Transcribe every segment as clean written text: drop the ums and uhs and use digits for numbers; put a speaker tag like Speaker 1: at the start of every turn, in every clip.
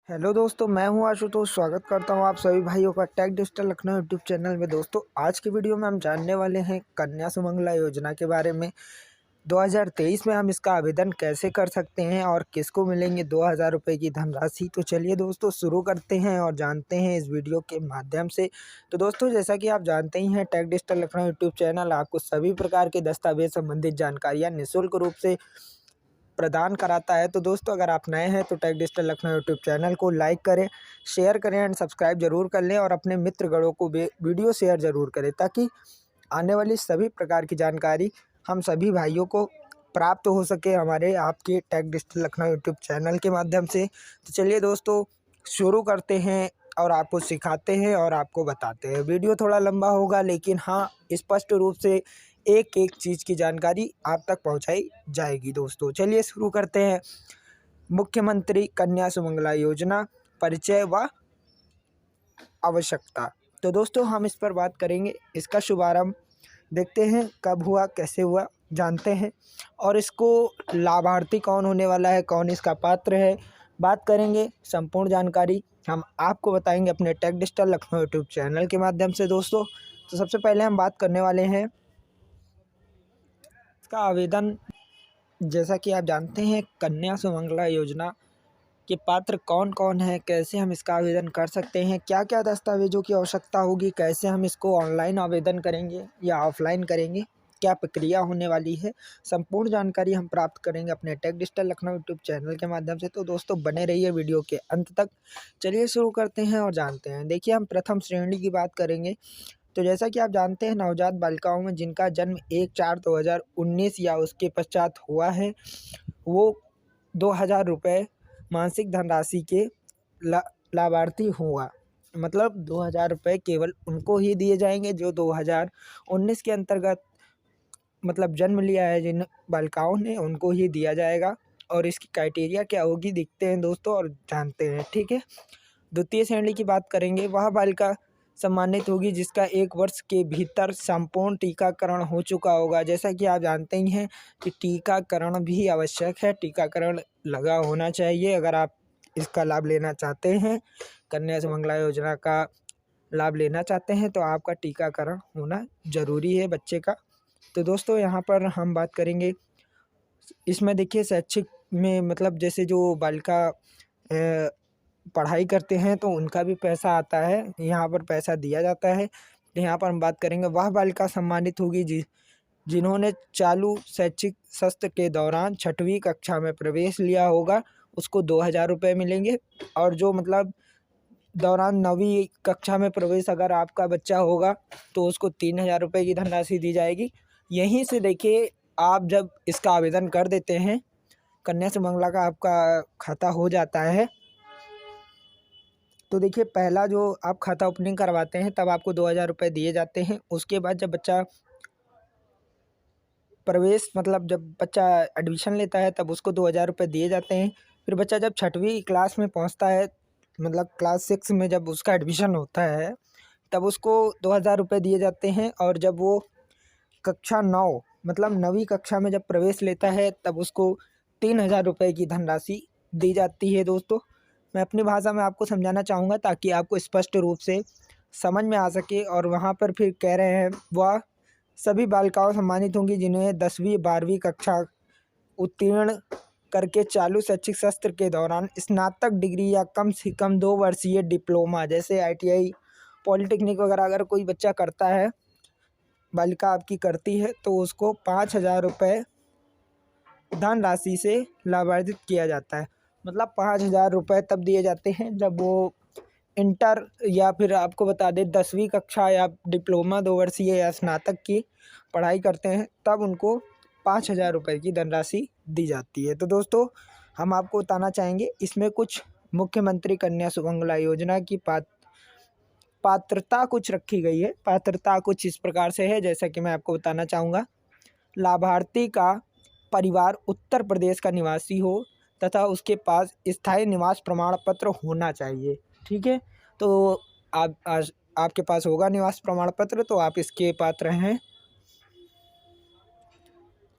Speaker 1: Hello दोस्तों, मैं हूं आशुतोष। स्वागत करता हूं आप सभी भाइयों का tech digital Lucknow YouTube channel में। दोस्तों, आज की वीडियो में हम जानने वाले हैं कन्या सुमंगला योजना के बारे में। 2023 में हम इसका आवेदन कैसे कर सकते हैं और किसको मिलेंगे 2000 रुपये की धनराशि। तो चलिए दोस्तों, शुरू करते हैं और जानते हैं इस वीडियो के माध्यम से। तो दोस्तों, जैसा कि आप जानते ही हैं, tech digital Lucknow YouTube channel आपको सभी प्रकार के दस्तावेज संबंधित जानकारियाँ निःशुल्क रूप से प्रदान कराता है। तो दोस्तों, अगर आप नए हैं तो tech digital Lucknow YouTube channel को लाइक करें, शेयर करें एंड सब्सक्राइब जरूर कर लें और अपने मित्रगणों को वीडियो शेयर जरूर करें, ताकि आने वाली सभी प्रकार की जानकारी हम सभी भाइयों को प्राप्त हो सके हमारे आपके tech digital Lucknow YouTube channel के माध्यम से। तो चलिए दोस्तों, शुरू करते हैं और आपको सिखाते हैं और आपको बताते हैं। वीडियो थोड़ा लंबा होगा, लेकिन हाँ, स्पष्ट रूप से एक एक चीज़ की जानकारी आप तक पहुंचाई जाएगी। दोस्तों, चलिए शुरू करते हैं। मुख्यमंत्री कन्या सुमंगला योजना, परिचय व आवश्यकता। तो दोस्तों, हम इस पर बात करेंगे। इसका शुभारंभ देखते हैं कब हुआ, कैसे हुआ, जानते हैं। और इसको लाभार्थी कौन होने वाला है, कौन इसका पात्र है, बात करेंगे। संपूर्ण जानकारी हम आपको बताएंगे अपने tech digital Lucknow YouTube channel के माध्यम से। दोस्तों, तो सबसे पहले हम बात करने वाले हैं इसका आवेदन। जैसा कि आप जानते हैं, कन्या सुमंगला योजना के पात्र कौन कौन है, कैसे हम इसका आवेदन कर सकते हैं, क्या क्या दस्तावेजों की आवश्यकता होगी, कैसे हम इसको ऑनलाइन आवेदन करेंगे या ऑफलाइन करेंगे, क्या प्रक्रिया होने वाली है, संपूर्ण जानकारी हम प्राप्त करेंगे अपने tech digital Lucknow YouTube channel के माध्यम से। तो दोस्तों, बने रहिए वीडियो के अंत तक। चलिए शुरू करते हैं और जानते हैं। देखिए, हम प्रथम श्रेणी की बात करेंगे। तो जैसा कि आप जानते हैं, नवजात बालिकाओं में जिनका जन्म 1/4/2019 या उसके पश्चात हुआ है, वो 2000 रुपये मासिक धनराशि के लाभार्थी हुआ। मतलब 2000 रुपये केवल उनको ही दिए जाएंगे जो 2019 के अंतर्गत मतलब जन्म लिया है। जिन बालिकाओं ने, उनको ही दिया जाएगा। और इसकी क्राइटेरिया क्या होगी, देखते हैं दोस्तों और जानते हैं। ठीक है। द्वितीय श्रेणी की बात करेंगे। वह बालिका सम्मानित होगी जिसका 1 वर्ष के भीतर संपूर्ण टीकाकरण हो चुका होगा। जैसा कि आप जानते ही हैं कि टीकाकरण भी आवश्यक है, टीकाकरण लगा होना चाहिए। अगर आप इसका लाभ लेना चाहते हैं, कन्या सुमंगला योजना का लाभ लेना चाहते हैं, तो आपका टीकाकरण होना ज़रूरी है बच्चे का। तो दोस्तों, यहाँ पर हम बात करेंगे। इसमें देखिए, शैक्षिक में मतलब जैसे जो बालिका पढ़ाई करते हैं तो उनका भी पैसा आता है, यहाँ पर पैसा दिया जाता है। तो यहाँ पर हम बात करेंगे। वह बालिका सम्मानित होगी जिन्होंने चालू शैक्षिक सत्र के दौरान 6वीं कक्षा में प्रवेश लिया होगा, उसको 2000 रुपये मिलेंगे। और जो मतलब दौरान 9वीं कक्षा में प्रवेश अगर आपका बच्चा होगा, तो उसको 3000 रुपये की धनराशि दी जाएगी। यहीं से देखिए, आप जब इसका आवेदन कर देते हैं, कन्या सुमंगला का आपका खाता हो जाता है, तो देखिए, पहला जो आप खाता ओपनिंग करवाते हैं तब आपको 2000 रुपये दिए जाते हैं। उसके बाद जब बच्चा प्रवेश मतलब जब बच्चा एडमिशन लेता है, तब उसको 2000 रुपये दिए जाते हैं। फिर बच्चा जब 6वीं क्लास में पहुंचता है, मतलब क्लास 6 में जब उसका एडमिशन होता है, तब उसको 2000 रुपये दिए जाते हैं। और जब वो कक्षा 9 मतलब 9वीं कक्षा में जब प्रवेश लेता है, तब उसको 3000 रुपये की धनराशि दी जाती है। दोस्तों, मैं अपनी भाषा में आपको समझाना चाहूँगा ताकि आपको स्पष्ट रूप से समझ में आ सके। और वहाँ पर फिर कह रहे हैं, वह सभी बालिकाओं सम्मानित होंगी जिन्हें 10वीं 12वीं कक्षा उत्तीर्ण करके चालू शैक्षिक सत्र के दौरान स्नातक डिग्री या कम से कम 2 वर्षीय डिप्लोमा, जैसे ITI, पॉलिटेक्निक वगैरह अगर कोई बच्चा करता है, बालिका आपकी करती है, तो उसको 5000 रुपये धनराशि से लाभान्वित किया जाता है। मतलब 5000 रुपये तब दिए जाते हैं जब वो इंटर या फिर आपको बता दें 10वीं कक्षा या डिप्लोमा 2 वर्षीय या स्नातक की पढ़ाई करते हैं, तब उनको 5000 रुपये की धनराशि दी जाती है। तो दोस्तों, हम आपको बताना चाहेंगे, इसमें कुछ मुख्यमंत्री कन्या सुमंगला योजना की पात्रता कुछ रखी गई है। पात्रता कुछ इस प्रकार से है, जैसा कि मैं आपको बताना चाहूँगा। लाभार्थी का परिवार उत्तर प्रदेश का निवासी हो तथा उसके पास स्थायी निवास प्रमाण पत्र होना चाहिए। ठीक है। तो आपके पास होगा निवास प्रमाण पत्र, तो आप इसके पात्र हैं।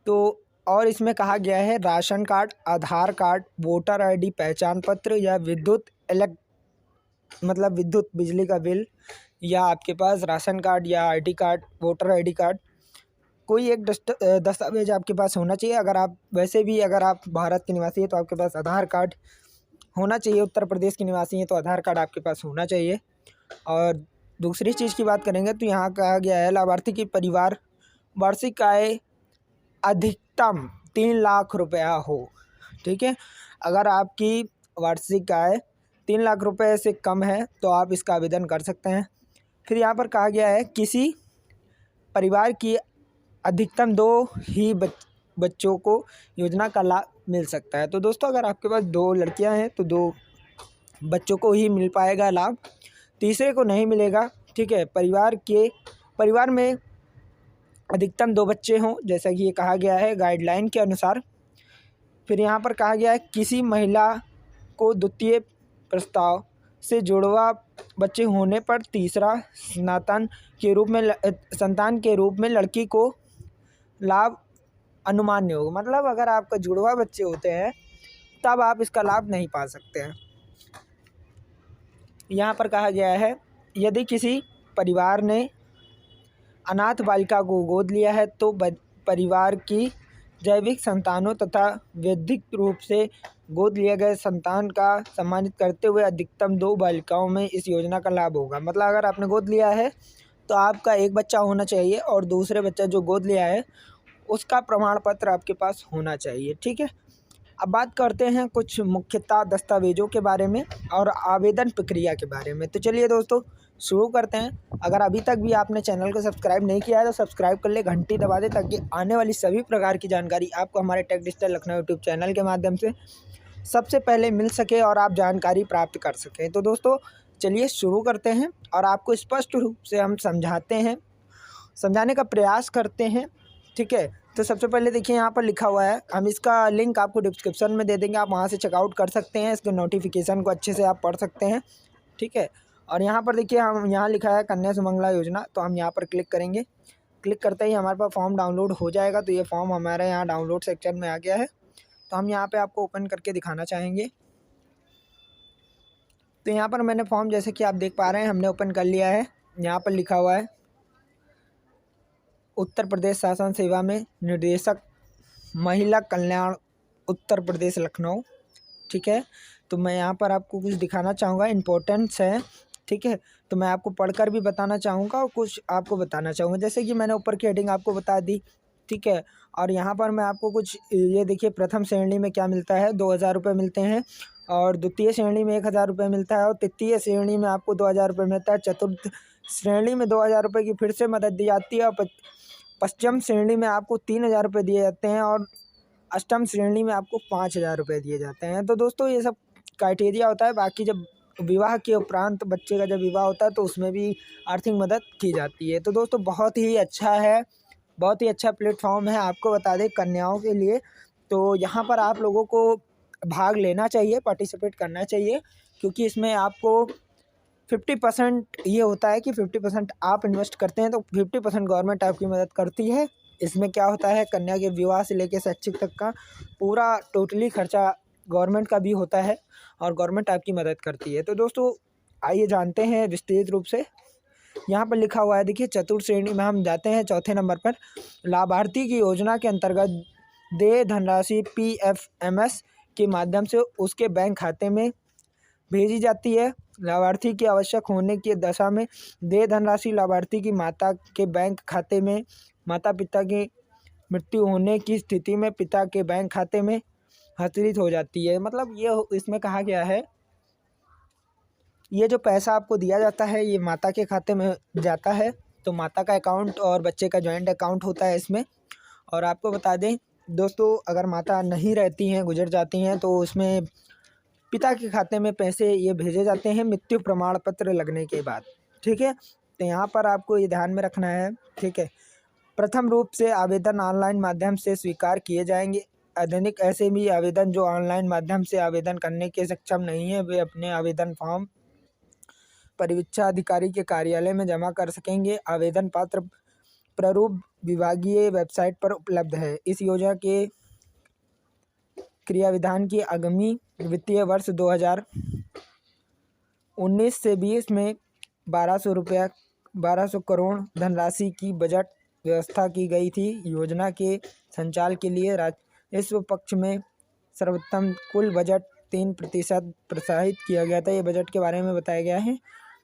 Speaker 1: तो और इसमें कहा गया है ration card, Aadhaar card, voter ID, पहचान पत्र या विद्युत बिजली का बिल, या आपके पास राशन कार्ड या ID card, voter ID card, कोई एक दस्तावेज आपके पास होना चाहिए। अगर आप भारत के निवासी हैं तो आपके पास आधार कार्ड होना चाहिए, उत्तर प्रदेश के निवासी हैं तो आधार कार्ड आपके पास होना चाहिए। और दूसरी चीज़ की बात करेंगे तो यहाँ कहा गया है लाभार्थी की परिवार वार्षिक आय अधिकतम 3 लाख रुपया हो। ठीक है, अगर आपकी वार्षिक आय 3 लाख रुपए से कम है तो आप इसका आवेदन कर सकते हैं। फिर यहाँ पर कहा गया है किसी परिवार की अधिकतम 2 ही बच्चों को योजना का लाभ मिल सकता है। तो दोस्तों, अगर आपके पास 2 लड़कियां हैं तो 2 बच्चों को ही मिल पाएगा लाभ, तीसरे को नहीं मिलेगा। ठीक है, परिवार में अधिकतम 2 बच्चे हों, जैसा कि ये कहा गया है गाइडलाइन के अनुसार। फिर यहाँ पर कहा गया है किसी महिला को द्वितीय प्रस्ताव से जुड़वा बच्चे होने पर तीसरा संतान के रूप में लड़की को लाभ अनुमान्य होगा। मतलब अगर आपका जुड़वा बच्चे होते हैं तब आप इसका लाभ नहीं पा सकते हैं। यहाँ पर कहा गया है यदि किसी परिवार ने अनाथ बालिका को गोद लिया है तो परिवार की जैविक संतानों तथा वैधिक रूप से गोद लिए गए संतान का सम्मानित करते हुए अधिकतम 2 बालिकाओं में इस योजना का लाभ होगा। मतलब अगर आपने गोद लिया है तो आपका एक बच्चा होना चाहिए और दूसरे बच्चा जो गोद लिया है उसका प्रमाण पत्र आपके पास होना चाहिए। ठीक है, अब बात करते हैं कुछ मुख्यतः दस्तावेजों के बारे में और आवेदन प्रक्रिया के बारे में। तो चलिए दोस्तों शुरू करते हैं। अगर अभी तक भी आपने चैनल को सब्सक्राइब नहीं किया है तो सब्सक्राइब कर ले, घंटी दबा दे ताकि आने वाली सभी प्रकार की जानकारी आपको हमारे tech digital Lucknow YouTube channel के माध्यम से सबसे पहले मिल सके और आप जानकारी प्राप्त कर सकें। तो दोस्तों चलिए शुरू करते हैं और आपको स्पष्ट रूप से हम समझाने का प्रयास करते हैं। ठीक है, तो सबसे पहले देखिए यहाँ पर लिखा हुआ है, हम इसका लिंक आपको डिस्क्रिप्शन में दे देंगे, आप वहाँ से चेकआउट कर सकते हैं, इसके नोटिफिकेशन को अच्छे से आप पढ़ सकते हैं। ठीक है, और यहाँ पर देखिए हम यहाँ लिखा है कन्या सुमंगला योजना, तो हम यहाँ पर क्लिक करेंगे। क्लिक करते ही हमारे पास फॉर्म डाउनलोड हो जाएगा। तो ये फॉर्म हमारे यहाँ डाउनलोड सेक्शन में आ गया है, तो हम यहाँ पे आपको ओपन करके दिखाना चाहेंगे। तो यहाँ पर मैंने फॉर्म जैसे कि आप देख पा रहे हैं हमने ओपन कर लिया है। यहाँ पर लिखा हुआ है उत्तर प्रदेश शासन सेवा में निदेशक महिला कल्याण उत्तर प्रदेश लखनऊ। ठीक है, तो मैं यहाँ पर आपको कुछ दिखाना चाहूँगा, इम्पोर्टेंस है। ठीक है, तो मैं आपको पढ़कर भी बताना चाहूँगा और कुछ आपको बताना चाहूँगा, जैसे कि मैंने ऊपर की हेडिंग आपको बता दी। ठीक है, और यहाँ पर मैं आपको कुछ ये देखिए प्रथम श्रेणी में क्या मिलता है, 2000 रुपये मिलते हैं, और द्वितीय श्रेणी में 1000 रुपये मिलता है, और तृतीय श्रेणी में आपको 2000 रुपये मिलता है, चतुर्थ श्रेणी में 2000 रुपये की फिर से मदद दी जाती है, और पंचम श्रेणी में आपको 3000 रुपये दिए जाते हैं, और अष्टम श्रेणी में आपको 5000 रुपये दिए जाते हैं। तो दोस्तों ये सब क्राइटेरिया होता है। बाकी जब विवाह के उपरांत बच्चे का जब विवाह होता है तो उसमें भी आर्थिक मदद की जाती है। तो दोस्तों बहुत ही अच्छा है, बहुत ही अच्छा प्लेटफॉर्म है, आपको बता दें कन्याओं के लिए। तो यहाँ पर आप लोगों को भाग लेना चाहिए, पार्टिसिपेट करना चाहिए, क्योंकि इसमें आपको 50% ये होता है कि 50% आप इन्वेस्ट करते हैं तो 50% गवर्नमेंट आपकी मदद करती है। इसमें क्या होता है, कन्या के विवाह से लेकर शैक्षिक तक का पूरा टोटली खर्चा गवर्नमेंट का भी होता है और गवर्नमेंट आपकी मदद करती है। तो दोस्तों आइए जानते हैं विस्तृत रूप से। यहाँ पर लिखा हुआ है देखिए चतुर्थ श्रेणी में हम जाते हैं, चौथे नंबर पर लाभार्थी की योजना के अंतर्गत देय धनराशि PFMS के माध्यम से उसके बैंक खाते में भेजी जाती है। लाभार्थी की आवश्यक होने की दशा में देय धनराशि लाभार्थी की माता के बैंक खाते में, माता पिता की मृत्यु होने की स्थिति में पिता के बैंक खाते में हस्तांतरित हो जाती है। मतलब ये इसमें कहा गया है ये जो पैसा आपको दिया जाता है ये माता के खाते में जाता है। तो माता का अकाउंट और बच्चे का जॉइंट अकाउंट होता है इसमें। और आपको बता दें दोस्तों, अगर माता नहीं रहती हैं, गुजर जाती हैं, तो उसमें पिता के खाते में पैसे ये भेजे जाते हैं मृत्यु प्रमाण पत्र लगने के बाद। ठीक है, तो यहाँ पर आपको ये ध्यान में रखना है। ठीक है, प्रथम रूप से आवेदन ऑनलाइन माध्यम से स्वीकार किए जाएंगे। आधुनिक ऐसे भी आवेदन जो ऑनलाइन माध्यम से आवेदन करने के सक्षम नहीं है, वे अपने आवेदन फॉर्म परीक्षा अधिकारी के कार्यालय में जमा कर सकेंगे। आवेदन पत्र प्रारूप विभागीय वेबसाइट पर उपलब्ध है। इस योजना के क्रियाविधान की आगामी वित्तीय वर्ष 2019 से 20 में 1200 करोड़ धनराशि की बजट व्यवस्था की गई थी। योजना के संचालन के लिए राजस्व पक्ष में सर्वोत्तम कुल बजट 3% प्रोत्साहित किया गया था। ये बजट के बारे में बताया गया है।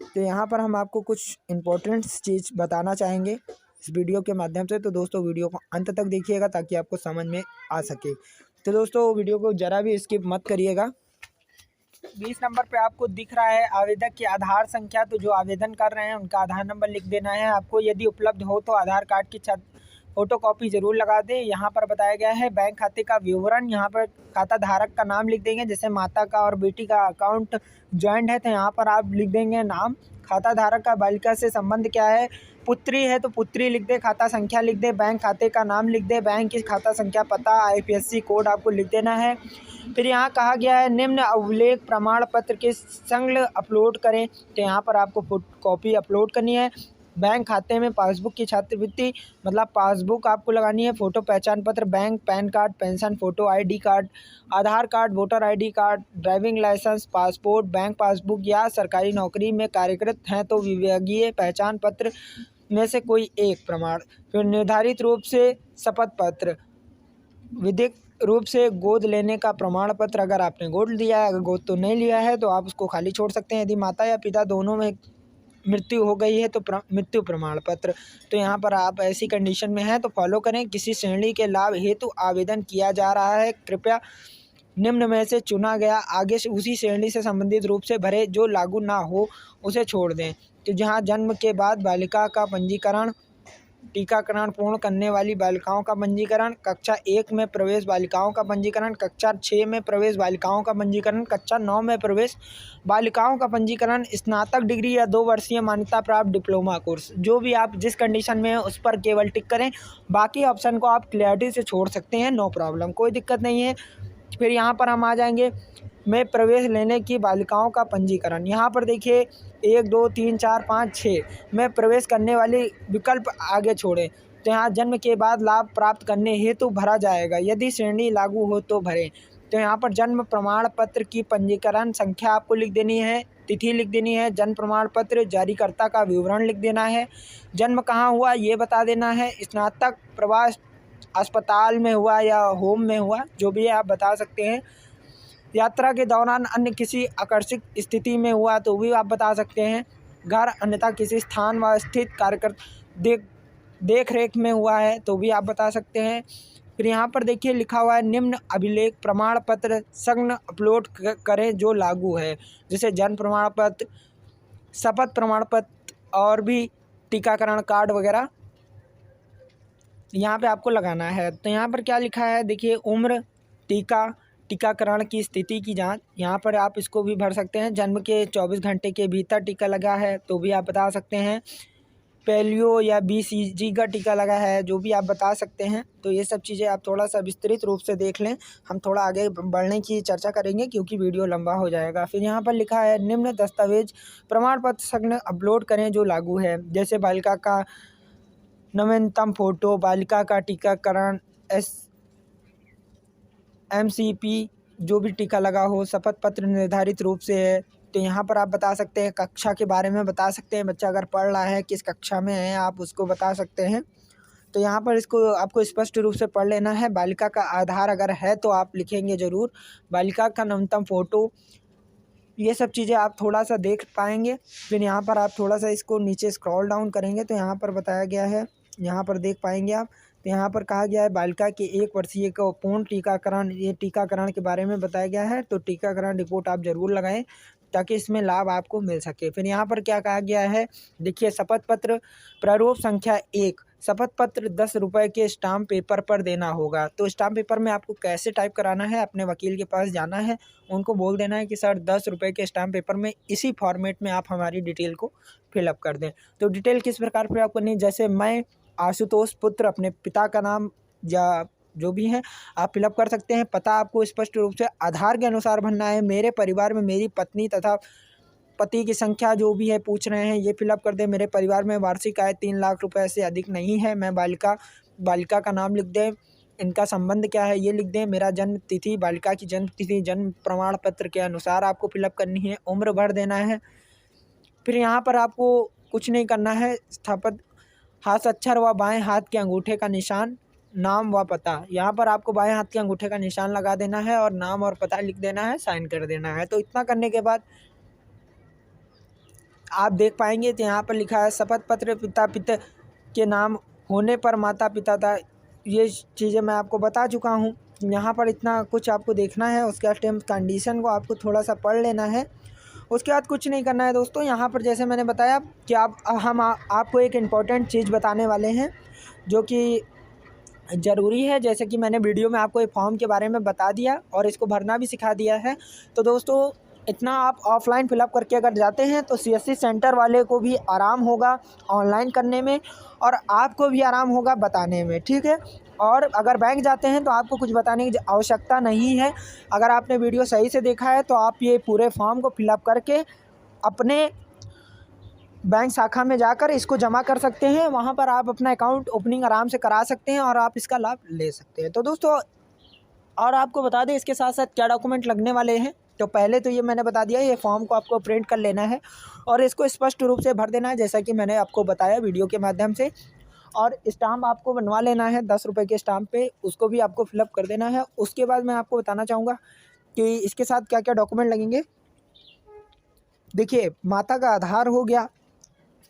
Speaker 1: तो यहाँ पर हम आपको कुछ इम्पोर्टेंट चीज़ बताना चाहेंगे इस वीडियो के माध्यम से। तो दोस्तों वीडियो को अंत तक देखिएगा ताकि आपको समझ में आ सके। तो दोस्तों वीडियो को ज़रा भी स्किप मत करिएगा। 20 नंबर पे आपको दिख रहा है आवेदक की आधार संख्या। तो जो आवेदन कर रहे हैं उनका आधार नंबर लिख देना है आपको। यदि उपलब्ध हो तो आधार कार्ड की फोटो कॉपी जरूर लगा दें। यहाँ पर बताया गया है बैंक खाते का विवरण। यहाँ पर खाता धारक का नाम लिख देंगे। जैसे माता का और बेटी का अकाउंट ज्वाइंट है तो यहाँ पर आप लिख देंगे नाम। खाता धारक का बालिका से संबंध क्या है, पुत्री है तो पुत्री लिख दे। खाता संख्या लिख दे। बैंक खाते का नाम लिख दे। बैंक की खाता संख्या, पता, IFSC कोड आपको लिख देना है। फिर यहाँ कहा गया है निम्न अभिलेख प्रमाण पत्र के संलग्न अपलोड करें। तो यहाँ पर आपको कॉपी अपलोड करनी है। बैंक खाते में पासबुक की छात्रवृत्ति मतलब पासबुक आपको लगानी है। फ़ोटो पहचान पत्र, bank, PAN card, pension photo, ID card, Aadhaar card, voter ID card, driving licence, passport, bank passbook या सरकारी नौकरी में कार्यरत हैं तो विभागीय पहचान पत्र में से कोई एक प्रमाण। फिर निर्धारित रूप से शपथ पत्र, विधिक रूप से गोद लेने का प्रमाण पत्र अगर आपने गोद लिया है। अगर गोद तो नहीं लिया है तो आप उसको खाली छोड़ सकते हैं। यदि माता या पिता दोनों में मृत्यु हो गई है तो मृत्यु प्रमाण पत्र। तो यहाँ पर आप ऐसी कंडीशन में हैं तो फॉलो करें। किसी श्रेणी के लाभ हेतु आवेदन किया जा रहा है, कृपया निम्न में से चुना गया आगे से उसी श्रेणी से संबंधित रूप से भरे। जो लागू ना हो उसे छोड़ दें। तो जहाँ जन्म के बाद बालिका का पंजीकरण, टीकाकरण पूर्ण करने वाली बालिकाओं का पंजीकरण, कक्षा 1 में प्रवेश बालिकाओं का पंजीकरण, कक्षा 6 में प्रवेश बालिकाओं का पंजीकरण, कक्षा 9 में प्रवेश बालिकाओं का पंजीकरण, स्नातक डिग्री या 2 वर्षीय मान्यता प्राप्त डिप्लोमा कोर्स, जो भी आप जिस कंडीशन में उस पर केवल टिक करें। बाकी ऑप्शन को आप क्लियरिटी से छोड़ सकते हैं, नो प्रॉब्लम, कोई दिक्कत नहीं है। फिर यहाँ पर हम आ जाएंगे में प्रवेश लेने की बालिकाओं का पंजीकरण। यहाँ पर देखिए 1, 2, 3, 4, 5, 6 में प्रवेश करने वाली विकल्प आगे छोड़ें। तो यहाँ जन्म के बाद लाभ प्राप्त करने हेतु भरा जाएगा। यदि श्रेणी लागू हो तो भरें। तो यहाँ पर जन्म प्रमाण पत्र की पंजीकरण संख्या आपको लिख देनी है, तिथि लिख देनी है, जन्म प्रमाण पत्र जारीकर्ता का विवरण लिख देना है, जन्म कहाँ हुआ ये बता देना है, स्नातक प्रवास अस्पताल में हुआ या होम में हुआ, जो भी है आप बता सकते हैं। यात्रा के दौरान अन्य किसी आकस्मिक स्थिति में हुआ तो भी आप बता सकते हैं। घर अन्यथा किसी स्थान व स्थित कार्यकर्ता देख रेख में हुआ है तो भी आप बता सकते हैं। फिर यहाँ पर देखिए लिखा हुआ है निम्न अभिलेख प्रमाण पत्र संलग्न अपलोड करें जो लागू है, जैसे जन्म प्रमाण पत्र, शपथ प्रमाण पत्र और भी टीकाकरण कार्ड वगैरह यहाँ पे आपको लगाना है। तो यहाँ पर क्या लिखा है देखिए, उम्र, टीकाकरण की स्थिति की जांच, यहाँ पर आप इसको भी भर सकते हैं। जन्म के 24 घंटे के भीतर टीका लगा है तो भी आप बता सकते हैं। पोलियो या BCG का टीका लगा है जो भी आप बता सकते हैं। तो ये सब चीज़ें आप थोड़ा सा विस्तृत रूप से देख लें। हम थोड़ा आगे बढ़ने की चर्चा करेंगे क्योंकि वीडियो लंबा हो जाएगा। फिर यहाँ पर लिखा है निम्न दस्तावेज प्रमाण पत्र संलग्न अपलोड करें जो लागू है, जैसे बालिका का नवीनतम फ़ोटो, बालिका का टीकाकरण, MCP जो भी टीका लगा हो, शपथ पत्र निर्धारित रूप से है। तो यहाँ पर आप बता सकते हैं, कक्षा के बारे में बता सकते हैं, बच्चा अगर पढ़ रहा है किस कक्षा में है आप उसको बता सकते हैं। तो यहाँ पर इसको आपको स्पष्ट रूप से पढ़ लेना है। बालिका का आधार अगर है तो आप लिखेंगे ज़रूर, बालिका का नवीनतम फ़ोटो, ये सब चीज़ें आप थोड़ा सा देख पाएंगे। फिर यहाँ पर आप थोड़ा सा इसको नीचे स्क्रॉल डाउन करेंगे तो यहाँ पर बताया गया है, यहाँ पर देख पाएंगे आप। तो यहाँ पर कहा गया है बालिका के 1 वर्षीय को पूर्ण टीकाकरण, ये टीकाकरण के बारे में बताया गया है। तो टीकाकरण रिपोर्ट आप ज़रूर लगाएं ताकि इसमें लाभ आपको मिल सके। फिर यहाँ पर क्या कहा गया है देखिए, शपथ पत्र प्रारूप संख्या 1, शपथ पत्र 10 रुपये के स्टाम्प पेपर पर देना होगा। तो स्टाम्प पेपर में आपको कैसे टाइप कराना है, अपने वकील के पास जाना है, उनको बोल देना है कि सर 10 रुपये के स्टाम्प पेपर में इसी फॉर्मेट में आप हमारी डिटेल को फिलअप कर दें। तो डिटेल किस प्रकार पर आपको नहीं, जैसे मैं आशुतोष पुत्र, अपने पिता का नाम या जो भी है आप फिलअप कर सकते हैं। पता आपको स्पष्ट रूप से आधार के अनुसार भरना है। मेरे परिवार में मेरी पत्नी तथा पति की संख्या जो भी है पूछ रहे हैं ये फिलअप कर दें। मेरे परिवार में वार्षिक आय 3 लाख रुपए से अधिक नहीं है। मैं बालिका का नाम लिख दें। इनका संबंध क्या है ये लिख दें। मेरा जन्म तिथि, बालिका की जन्म तिथि जन्म प्रमाण पत्र के अनुसार आपको फिलअप करनी है। उम्र भर देना है। फिर यहाँ पर आपको कुछ नहीं करना है। स्थापित हस्ताक्षर व बाएं हाथ के अंगूठे का निशान, नाम व पता। यहाँ पर आपको बाएं हाथ के अंगूठे का निशान लगा देना है और नाम और पता लिख देना है, साइन कर देना है। तो इतना करने के बाद आप देख पाएंगे तो यहाँ पर लिखा है शपथ पत्र पिता के नाम होने पर माता पिता था। ये चीज़ें मैं आपको बता चुका हूँ। यहाँ पर इतना कुछ आपको देखना है। उसके बाद टर्म्स कंडीशन को आपको थोड़ा सा पढ़ लेना है। उसके बाद कुछ नहीं करना है दोस्तों। यहाँ पर जैसे मैंने बताया कि आपको एक इम्पॉर्टेंट चीज़ बताने वाले हैं जो कि ज़रूरी है। जैसे कि मैंने वीडियो में आपको एक फॉर्म के बारे में बता दिया और इसको भरना भी सिखा दिया है। तो दोस्तों इतना आप ऑफ़लाइन फ़िलअप करके अगर जाते हैं तो CSC सेंटर वाले को भी आराम होगा ऑनलाइन करने में और आपको भी आराम होगा बताने में, ठीक है। और अगर बैंक जाते हैं तो आपको कुछ बताने की आवश्यकता नहीं है। अगर आपने वीडियो सही से देखा है तो आप ये पूरे फॉर्म को फिलअप करके अपने बैंक शाखा में जाकर इसको जमा कर सकते हैं। वहाँ पर आप अपना अकाउंट ओपनिंग आराम से करा सकते हैं और आप इसका लाभ ले सकते हैं। तो दोस्तों और आपको बता दें इसके साथ साथ क्या डॉक्यूमेंट लगने वाले हैं। तो पहले तो ये मैंने बता दिया, ये फॉर्म को आपको प्रिंट कर लेना है और इसको स्पष्ट रूप से भर देना है जैसा कि मैंने आपको बताया वीडियो के माध्यम से। और स्टाम्प आपको बनवा लेना है 10 रुपये के स्टाम्प पे, उसको भी आपको फिलअप कर देना है। उसके बाद मैं आपको बताना चाहूँगा कि इसके साथ क्या क्या डॉक्यूमेंट लगेंगे। देखिए, माता का आधार हो गया,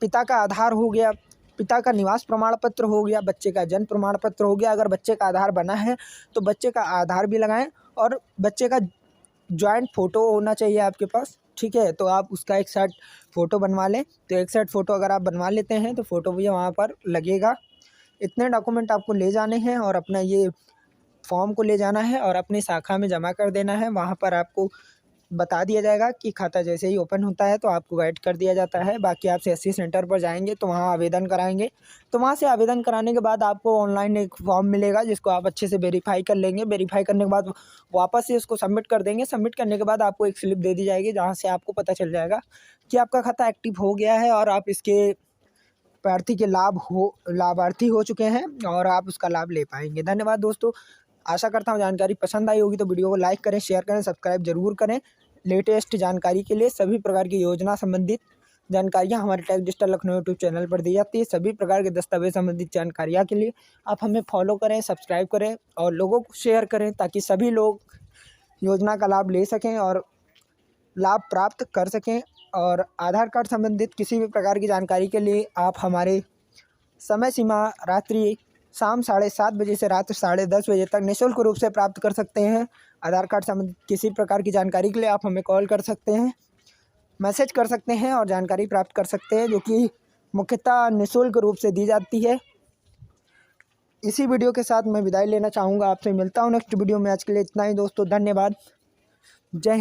Speaker 1: पिता का आधार हो गया, पिता का निवास प्रमाण पत्र हो गया, बच्चे का जन्म प्रमाण पत्र हो गया। अगर बच्चे का आधार बना है तो बच्चे का आधार भी लगाएं और बच्चे का जॉइंट फ़ोटो होना चाहिए आपके पास, ठीक है। तो आप उसका एक सेट फ़ोटो बनवा लें। तो एक सेट फ़ोटो अगर आप बनवा लेते हैं तो फ़ोटो भी वहाँ पर लगेगा। इतने डॉक्यूमेंट आपको ले जाने हैं और अपना ये फॉर्म को ले जाना है और अपनी शाखा में जमा कर देना है। वहाँ पर आपको बता दिया जाएगा कि खाता जैसे ही ओपन होता है तो आपको गाइड कर दिया जाता है। बाकी आप CSC सेंटर पर जाएंगे तो वहाँ आवेदन कराएंगे। तो वहाँ से आवेदन कराने के बाद आपको ऑनलाइन एक फॉर्म मिलेगा जिसको आप अच्छे से वेरीफाई कर लेंगे। वेरीफाई करने के बाद वापस से उसको सबमिट कर देंगे। सबमिट करने के बाद आपको एक स्लिप दे दी जाएगी जहाँ से आपको पता चल जाएगा कि आपका खाता एक्टिव हो गया है और आप इसके प्रार्थी के लाभार्थी हो चुके हैं और आप उसका लाभ ले पाएंगे। धन्यवाद दोस्तों। आशा करता हूँ जानकारी पसंद आई होगी। तो वीडियो को लाइक करें, शेयर करें, सब्सक्राइब जरूर करें। लेटेस्ट जानकारी के लिए सभी प्रकार की योजना संबंधित जानकारियाँ हमारे tax digital Lucknow YouTube channel पर दी जाती है। सभी प्रकार के दस्तावेज संबंधित जानकारियाँ के लिए आप हमें फॉलो करें, सब्सक्राइब करें और लोगों को शेयर करें ताकि सभी लोग योजना का लाभ ले सकें और लाभ प्राप्त कर सकें। और आधार कार्ड संबंधित किसी भी प्रकार की जानकारी के लिए आप हमारे समय सीमा रात्रि शाम 7:30 बजे से रात 10:30 बजे तक निःशुल्क रूप से प्राप्त कर सकते हैं। आधार कार्ड संबंधित किसी प्रकार की जानकारी के लिए आप हमें कॉल कर सकते हैं, मैसेज कर सकते हैं और जानकारी प्राप्त कर सकते हैं जो कि मुख्यतः निःशुल्क रूप से दी जाती है। इसी वीडियो के साथ मैं विदाई लेना चाहूँगा आपसे। मिलता हूँ नेक्स्ट वीडियो में। आज के लिए इतना ही दोस्तों, धन्यवाद। जय हिंद।